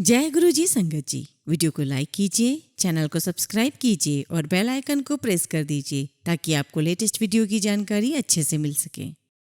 जय गुरु जी संगत जी। वीडियो को लाइक कीजिए, चैनल को सब्सक्राइब कीजिए और बेल आइकन को प्रेस कर दीजिए ताकि आपको लेटेस्ट वीडियो की जानकारी अच्छे से मिल सके।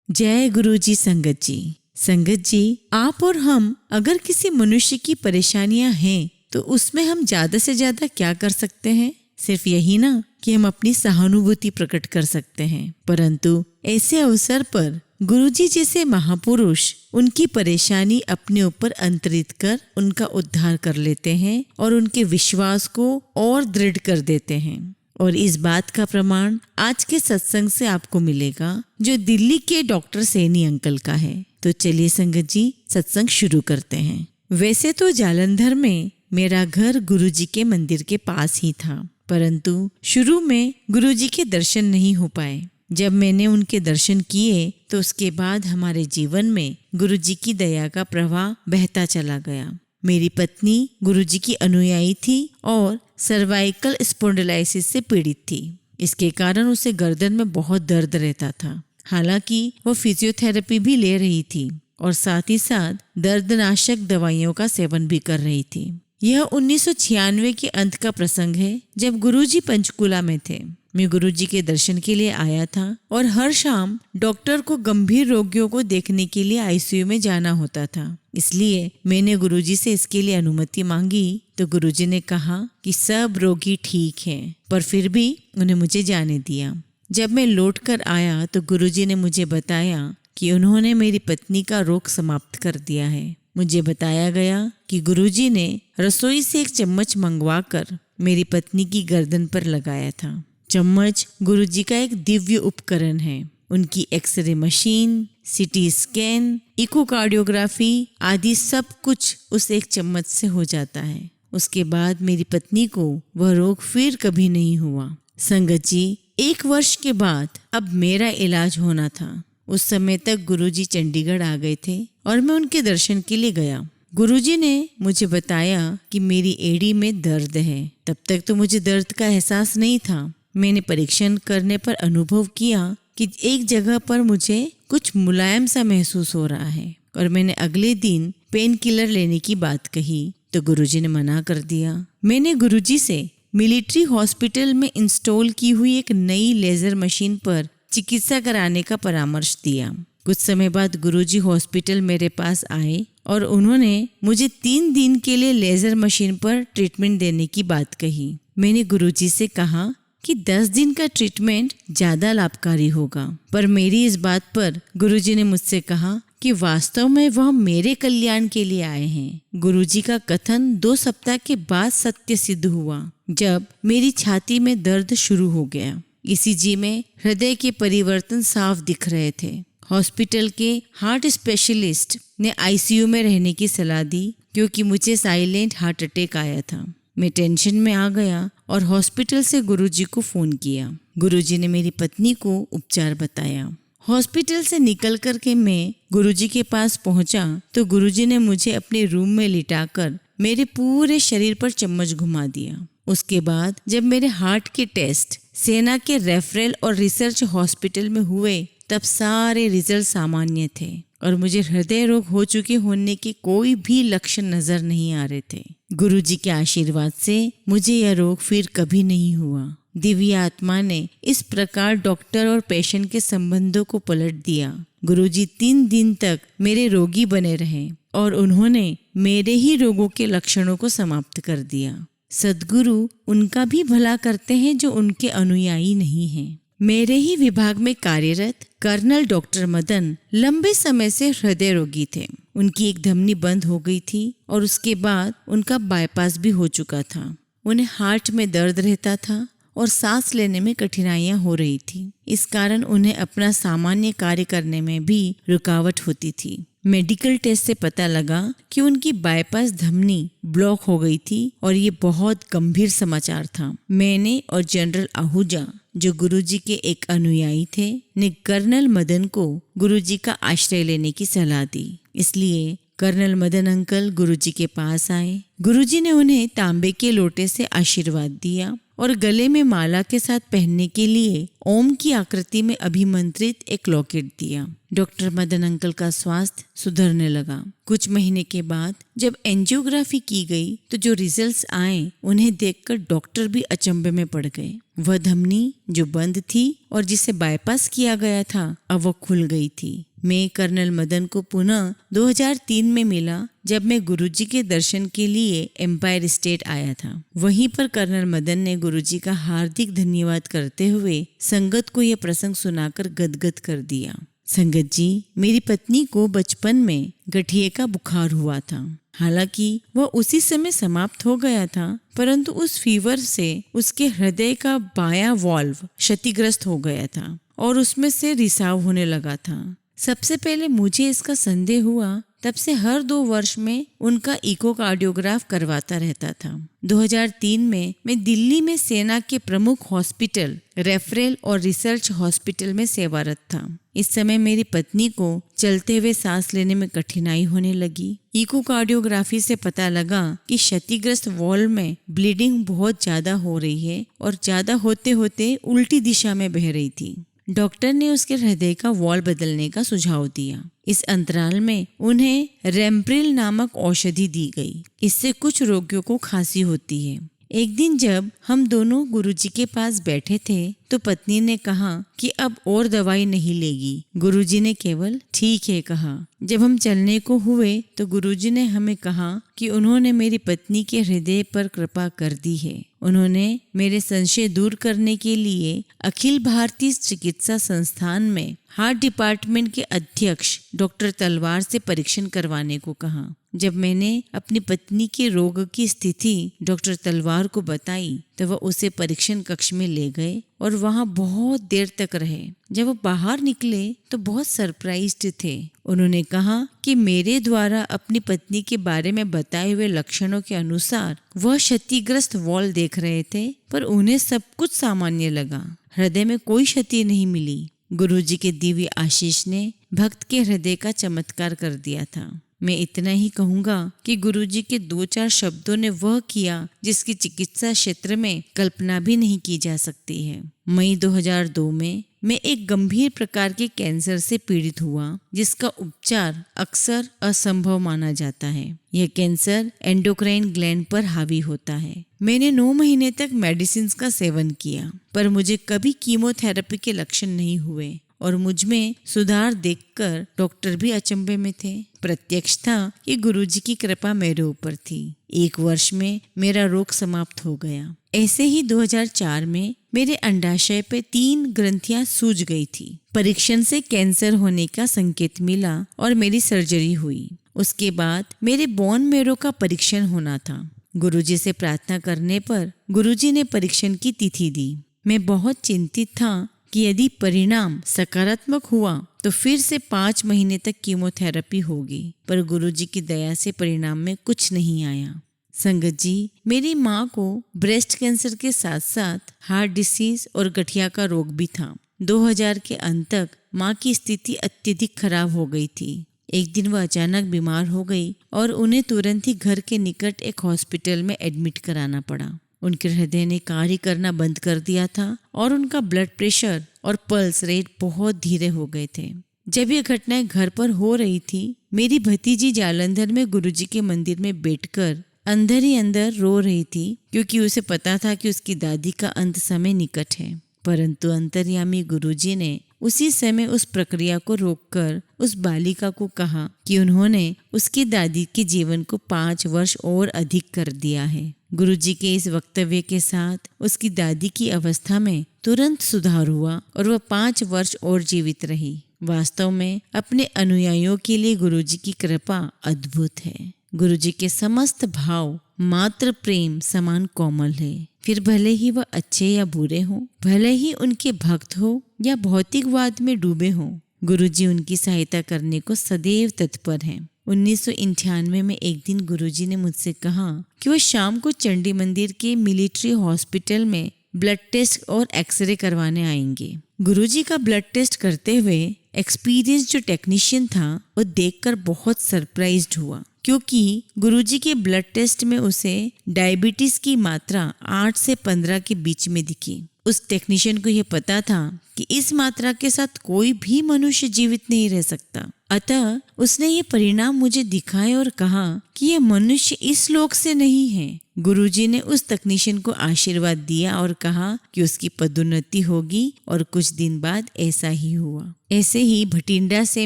जय गुरु जी संगत जी। संगत जी, आप और हम अगर किसी मनुष्य की परेशानियां हैं तो उसमें हम ज्यादा से ज्यादा क्या कर सकते हैं? सिर्फ यही ना कि हम अपनी सहानुभूति प्रकट कर सकते हैं, परंतु ऐसे अवसर पर गुरुजी जैसे महापुरुष उनकी परेशानी अपने ऊपर अंतरित कर उनका उद्धार कर लेते हैं और उनके विश्वास को और दृढ़ कर देते हैं। और इस बात का प्रमाण आज के सत्संग से आपको मिलेगा, जो दिल्ली के डॉक्टर सैनी अंकल का है। तो चलिए संगत जी, सत्संग शुरू करते हैं। वैसे तो जालंधर में मेरा घर गुरुजी के मंदिर के पास ही था, परंतु शुरू में गुरुजी के दर्शन नहीं हो पाए। जब मैंने उनके दर्शन किए तो उसके बाद हमारे जीवन में गुरुजी की दया का प्रवाह बहता चला गया। मेरी पत्नी गुरुजी की अनुयायी थी और सर्वाइकल स्पॉन्डिलाइसिस से पीड़ित थी। इसके कारण उसे गर्दन में बहुत दर्द रहता था। हालांकि वो फिजियोथेरेपी भी ले रही थी और साथ ही साथ दर्दनाशक दवाइयों का सेवन भी कर रही थी। यह 1996 के अंत का प्रसंग है, जब गुरुजी पंचकुला में थे। मैं गुरुजी के दर्शन के लिए आया था और हर शाम डॉक्टर को गंभीर रोगियों को देखने के लिए आईसीयू में जाना होता था। इसलिए मैंने गुरुजी से इसके लिए अनुमति मांगी तो गुरुजी ने कहा कि सब रोगी ठीक हैं, पर फिर भी उन्हें मुझे जाने दिया। जब मैं लौट कर आया तो गुरुजी ने मुझे बताया कि उन्होंने मेरी पत्नी का रोग समाप्त कर दिया है। मुझे बताया गया कि गुरुजी ने रसोई से एक चम्मच मंगवा कर मेरी पत्नी की गर्दन पर लगाया था। चम्मच गुरुजी का एक दिव्य उपकरण है। उनकी x-ray machine, CT scan, echocardiography आदि सब कुछ उस एक चम्मच से हो जाता है। उसके बाद मेरी पत्नी को वह रोग फिर कभी नहीं हुआ। संगत जी, 1 वर्ष के बाद अब मेरा इलाज होना था। उस समय तक गुरुजी चंडीगढ़ आ गए थे और मैं उनके दर्शन के लिए गया। गुरुजी ने मुझे बताया कि मेरी एड़ी में दर्द है। तब तक तो मुझे दर्द का एहसास नहीं था। मैंने परीक्षण करने पर अनुभव किया कि एक जगह पर मुझे कुछ मुलायम सा महसूस हो रहा है और मैंने अगले दिन पेन किलर लेने की बात कही तो गुरुजी ने मना कर दिया। मैंने गुरुजी से मिलिट्री हॉस्पिटल में इंस्टॉल की हुई एक नई लेजर मशीन पर चिकित्सा कराने का परामर्श दिया। कुछ समय बाद गुरुजी हॉस्पिटल मेरे पास आए और उन्होंने मुझे 3 दिन के लिए लेजर मशीन पर ट्रीटमेंट देने की बात कही। मैंने गुरुजी से कहा कि 10 दिन का ट्रीटमेंट ज्यादा लाभकारी होगा, पर मेरी इस बात पर गुरुजी ने मुझसे कहा कि वास्तव में वह मेरे कल्याण के लिए आए हैं। गुरुजी का कथन 2 सप्ताह के बाद सत्य सिद्ध हुआ, जब मेरी छाती में दर्द शुरू हो गया। ईसीजी में हृदय के परिवर्तन साफ दिख रहे थे। हॉस्पिटल के हार्ट स्पेशलिस्ट ने आईसीयू में रहने की सलाह दी क्योंकि मुझे साइलेंट हार्ट अटैक आया था। मैं टेंशन में आ गया और हॉस्पिटल से गुरुजी को फोन किया। गुरुजी ने मेरी पत्नी को उपचार बताया। हॉस्पिटल से निकल कर के मैं गुरुजी के पास पहुंचा तो गुरुजी ने मुझे अपने रूम में लिटाकर मेरे पूरे शरीर पर चम्मच घुमा दिया। उसके बाद जब मेरे हार्ट के टेस्ट सेना के रेफरल और रिसर्च हॉस्पिटल में हुए तब सारे रिजल्ट सामान्य थे और मुझे हृदय रोग हो चुके होने के कोई भी लक्षण नजर नहीं आ रहे थे। गुरुजी के आशीर्वाद से मुझे यह रोग फिर कभी नहीं हुआ। दिव्य आत्मा ने इस प्रकार डॉक्टर और पेशेंट के संबंधों को पलट दिया। गुरुजी 3 दिन तक मेरे रोगी बने रहे और उन्होंने मेरे ही रोगों के लक्षणों को समाप्त कर दिया। सद्गुरु उनका भी भला करते हैं जो उनके अनुयायी नहीं हैं। मेरे ही विभाग में कार्यरत कर्नल डॉक्टर मदन लंबे समय से हृदय रोगी थे। उनकी एक धमनी बंद हो गई थी और उसके बाद उनका बाईपास भी हो चुका था। उन्हें हार्ट में दर्द रहता था और सांस लेने में कठिनाइयां हो रही थी। इस कारण उन्हें अपना सामान्य कार्य करने में भी रुकावट होती थी। मेडिकल टेस्ट से पता लगा कि उनकी बाईपास धमनी ब्लॉक हो गई थी और ये बहुत गंभीर समाचार था। मैंने और जनरल आहूजा, जो गुरुजी के एक अनुयायी थे, ने कर्नल मदन को गुरुजी का आश्रय लेने की सलाह दी। इसलिए कर्नल मदन अंकल गुरुजी के पास आए। गुरुजी ने उन्हें तांबे के लोटे से आशीर्वाद दिया और गले में माला के साथ पहनने के लिए ओम की आकृति में अभिमंत्रित एक लॉकेट दिया। डॉक्टर मदन अंकल का स्वास्थ्य सुधरने लगा। कुछ महीने के बाद जब एंजियोग्राफी की गई तो जो रिजल्ट्स आए उन्हें देखकर डॉक्टर भी अचंभे में पड़ गए। वह धमनी जो बंद थी और जिसे बाईपास किया गया था अब वह खुल गई थी। मैं कर्नल मदन को पुनः 2003 में मिला जब मैं गुरुजी के दर्शन के लिए एम्पायर स्टेट आया था। वहीं पर कर्नल मदन ने गुरुजी का हार्दिक धन्यवाद करते हुए संगत को यह प्रसंग सुनाकर गदगद कर दिया। संगत जी, मेरी पत्नी को बचपन में गठिए का बुखार हुआ था। हालांकि वह उसी समय समाप्त हो गया था, परंतु उस फीवर से उसके हृदय का बायां वाल्व क्षतिग्रस्त हो गया था और उसमें से रिसाव होने लगा था। सबसे पहले मुझे इसका संदेह हुआ, तब से हर 2 वर्ष में उनका इकोकार्डियोग्राफ करवाता रहता था। 2003 में मैं दिल्ली में सेना के प्रमुख हॉस्पिटल रेफरल और रिसर्च हॉस्पिटल में सेवारत था। इस समय मेरी पत्नी को चलते हुए सांस लेने में कठिनाई होने लगी। इकोकार्डियोग्राफी से पता लगा कि क्षतिग्रस्त वॉल्व में ब्लीडिंग बहुत ज्यादा हो रही है और ज्यादा होते होते उल्टी दिशा में बह रही थी। डॉक्टर ने उसके हृदय का वॉल्व बदलने का सुझाव दिया। इस अंतराल में उन्हें रेम्प्रिल नामक औषधि दी गई। इससे कुछ रोगियों को खांसी होती है। एक दिन जब हम दोनों गुरुजी के पास बैठे थे तो पत्नी ने कहा कि अब और दवाई नहीं लेगी। गुरुजी ने केवल ठीक है कहा। जब हम चलने को हुए तो गुरुजी ने हमें कहा कि उन्होंने मेरी पत्नी के हृदय पर कृपा कर दी है। उन्होंने मेरे संशय दूर करने के लिए अखिल भारतीय चिकित्सा संस्थान में हार्ट डिपार्टमेंट के अध्यक्ष डॉक्टर तलवार से परीक्षण करवाने को कहा। जब मैंने अपनी पत्नी के रोग की स्थिति डॉक्टर तलवार को बताई तो वह उसे परीक्षण कक्ष में ले गए और वहां बहुत देर तक रहे। जब वो बाहर निकले तो बहुत सरप्राइज्ड थे। उन्होंने कहा कि मेरे द्वारा अपनी पत्नी के बारे में बताए हुए लक्षणों के अनुसार वह क्षतिग्रस्त वॉल्व देख रहे थे, पर उन्हें सब कुछ सामान्य लगा। हृदय में कोई क्षति नहीं मिली। गुरुजी के दिव्य आशीष ने भक्त के हृदय का चमत्कार कर दिया था। मैं इतना ही कहूँगा कि गुरुजी के 2-4 शब्दों ने वह किया जिसकी चिकित्सा क्षेत्र में कल्पना भी नहीं की जा सकती है। मई 2002 में मैं एक गंभीर प्रकार के कैंसर से पीड़ित हुआ, जिसका उपचार अक्सर असंभव माना जाता है। यह कैंसर एंडोक्राइन ग्लैंड पर हावी होता है। मैंने 9 महीने तक मेडिसिन का सेवन किया, पर मुझे कभी कीमोथेरेपी के लक्षण नहीं हुए और मुझ में सुधार देखकर डॉक्टर भी अचंभे में थे। प्रत्यक्ष था कि गुरुजी की कृपा मेरे ऊपर थी। 1 वर्ष में मेरा रोग समाप्त हो गया। ऐसे ही 2004 में मेरे अंडाशय पे 3 ग्रंथियां सूज गई थी। परीक्षण से कैंसर होने का संकेत मिला और मेरी सर्जरी हुई। उसके बाद मेरे बोन मैरो का परीक्षण होना था। गुरुजी से प्रार्थना करने पर गुरुजी ने परीक्षण की तिथि दी। मैं बहुत चिंतित था कि यदि परिणाम सकारात्मक हुआ तो फिर से 5 महीने तक कीमोथेरेपी होगी, पर गुरुजी की दया से परिणाम में कुछ नहीं आया। संगत जी, मेरी माँ को ब्रेस्ट कैंसर के साथ साथ हार्ट डिसीज और गठिया का रोग भी था। 2000 के अंत तक माँ की स्थिति अत्यधिक खराब हो गई थी। एक दिन वह अचानक बीमार हो गई और उन्हें तुरंत ही घर के निकट एक हॉस्पिटल में एडमिट कराना पड़ा। उनके हृदय ने कार्य करना बंद कर दिया था और उनका ब्लड प्रेशर और पल्स रेट बहुत धीरे हो गए थे। जब ये घटनाएं घर पर हो रही थी, मेरी भतीजी जालंधर में गुरुजी के मंदिर में बैठकर अंदर ही अंदर रो रही थी, क्योंकि उसे पता था कि उसकी दादी का अंत समय निकट है। परंतु अंतर्यामी गुरुजी ने उसी समय उस प्रक्रिया को रोककर उस बालिका को कहा कि उन्होंने उसकी दादी के जीवन को 5 वर्ष और अधिक कर दिया है। गुरुजी के इस वक्तव्य के साथ उसकी दादी की अवस्था में तुरंत सुधार हुआ और वह 5 वर्ष और जीवित रही। वास्तव में अपने अनुयायियों के लिए गुरुजी की कृपा अद्भुत है। गुरुजी के समस्त भाव मात्र प्रेम समान कोमल है। फिर भले ही वह अच्छे या बुरे हों, भले ही उनके भक्त हो या भौतिकवाद में डूबे हों, गुरुजी उनकी सहायता करने को सदैव तत्पर हैं। 1998 में एक दिन गुरुजी ने मुझसे कहा कि वह शाम को चंडी मंदिर के मिलिट्री हॉस्पिटल में ब्लड टेस्ट और एक्सरे करवाने आएंगे। गुरुजी का ब्लड टेस्ट करते हुए एक्सपीरियंस जो टेक्नीशियन था, वो देखकर बहुत सरप्राइज्ड हुआ, क्योंकि गुरुजी के ब्लड टेस्ट में उसे डायबिटीज की मात्रा 8 से 15 के बीच में दिखी। उस टेक्नीशियन को यह पता था कि इस मात्रा के साथ कोई भी मनुष्य जीवित नहीं रह सकता। अतः उसने ये परिणाम मुझे दिखाए और कहा कि यह मनुष्य इस लोक से नहीं है। गुरुजी ने उस तकनीशियन को आशीर्वाद दिया और कहा कि उसकी पदोन्नति होगी और कुछ दिन बाद ऐसा ही हुआ। ऐसे ही भटिंडा से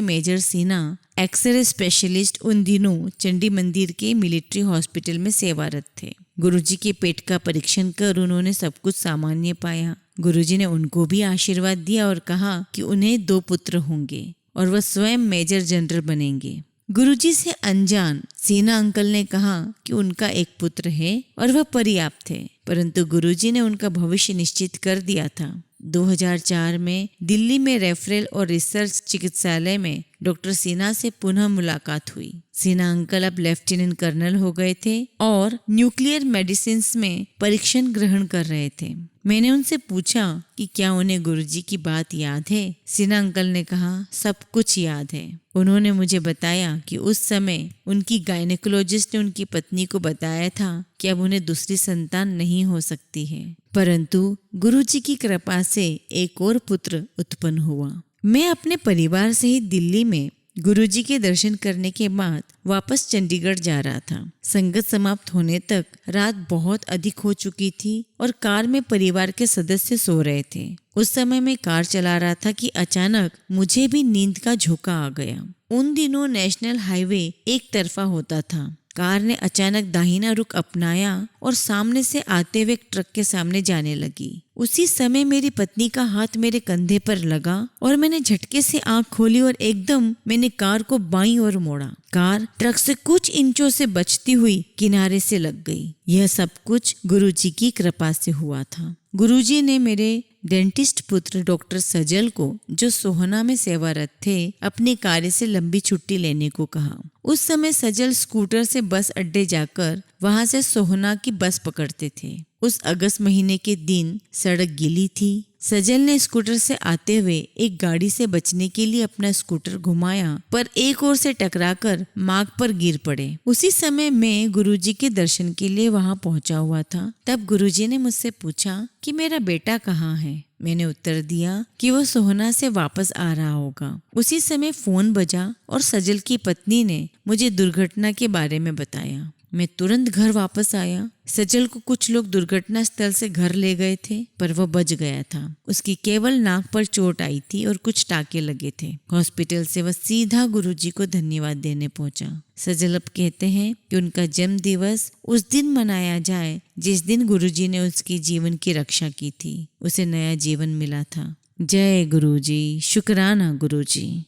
मेजर सिन्हा एक्सरे स्पेशलिस्ट उन दिनों चंडी मंदिर के मिलिट्री हॉस्पिटल में सेवारत थे। गुरुजी के पेट का परीक्षण कर उन्होंने सब कुछ सामान्य पाया। गुरुजी ने उनको भी आशीर्वाद दिया और कहा कि उन्हें 2 पुत्र होंगे और वह स्वयं मेजर जनरल बनेंगे। गुरुजी से अनजान सिन्हा अंकल ने कहा कि उनका एक पुत्र है और वह पर्याप्त है, परंतु गुरुजी ने उनका भविष्य निश्चित कर दिया था। 2004 में दिल्ली में रेफरल और रिसर्च चिकित्सालय में डॉक्टर सिन्हा से पुनः मुलाकात हुई। सिन्हा अंकल अब लेफ्टिनेंट कर्नल हो गए थे और न्यूक्लियर मेडिसिन में परीक्षण ग्रहण कर रहे थे। मैंने उनसे पूछा कि क्या उन्हें गुरुजी की बात याद है। सिन्हा अंकल ने कहा सब कुछ याद है। उन्होंने मुझे बताया कि उस समय उनकी गायनेकोलॉजिस्ट ने उनकी पत्नी को बताया था कि अब उन्हें दूसरी संतान नहीं हो सकती है, परंतु गुरुजी की कृपा से एक और पुत्र उत्पन्न हुआ। मैं अपने परिवार सहित दिल्ली में गुरुजी के दर्शन करने के बाद वापस चंडीगढ़ जा रहा था। संगत समाप्त होने तक रात बहुत अधिक हो चुकी थी और कार में परिवार के सदस्य सो रहे थे। उस समय मैं कार चला रहा था कि अचानक मुझे भी नींद का झोंका आ गया। उन दिनों नेशनल हाईवे एक तरफा होता था। कार ने अचानक दाहिना रुख अपनाया और सामने से आते हुए एक ट्रक के सामने जाने लगी। उसी समय मेरी पत्नी का हाथ मेरे कंधे पर लगा और मैंने झटके से आंख खोली और एकदम मैंने कार को बाईं ओर मोड़ा। कार ट्रक से कुछ इंचों से बचती हुई किनारे से लग गई। यह सब कुछ गुरुजी की कृपा से हुआ था। गुरुजी ने मेरे डेंटिस्ट पुत्र डॉक्टर सजल को, जो सोहना में सेवारत थे, अपने कार्य से लंबी छुट्टी लेने को कहा। उस समय सजल स्कूटर से बस अड्डे जाकर वहां से सोहना की बस पकड़ते थे। उस अगस्त महीने के दिन सड़क गीली थी। सजल ने स्कूटर से आते हुए एक गाड़ी से बचने के लिए अपना स्कूटर घुमाया, पर एक ओर से टकराकर मार्ग पर गिर पड़े। उसी समय मैं गुरुजी के दर्शन के लिए वहां पहुंचा हुआ था। तब गुरुजी ने मुझसे पूछा कि मेरा बेटा कहाँ है। मैंने उत्तर दिया कि वह सोहना से वापस आ रहा होगा। उसी समय फोन बजा और सजल की पत्नी ने मुझे दुर्घटना के बारे में बताया। मैं तुरंत घर वापस आया। सजल को कुछ लोग दुर्घटना स्थल से घर ले गए थे, पर वह बच गया था। उसकी केवल नाक पर चोट आई थी और कुछ टाके लगे थे। हॉस्पिटल से वह सीधा गुरुजी को धन्यवाद देने पहुंचा। सजल अब कहते हैं कि उनका जन्म दिवस उस दिन मनाया जाए जिस दिन गुरुजी ने उसके जीवन की रक्षा की थी। उसे नया जीवन मिला था। जय गुरुजी, शुक्राना गुरुजी।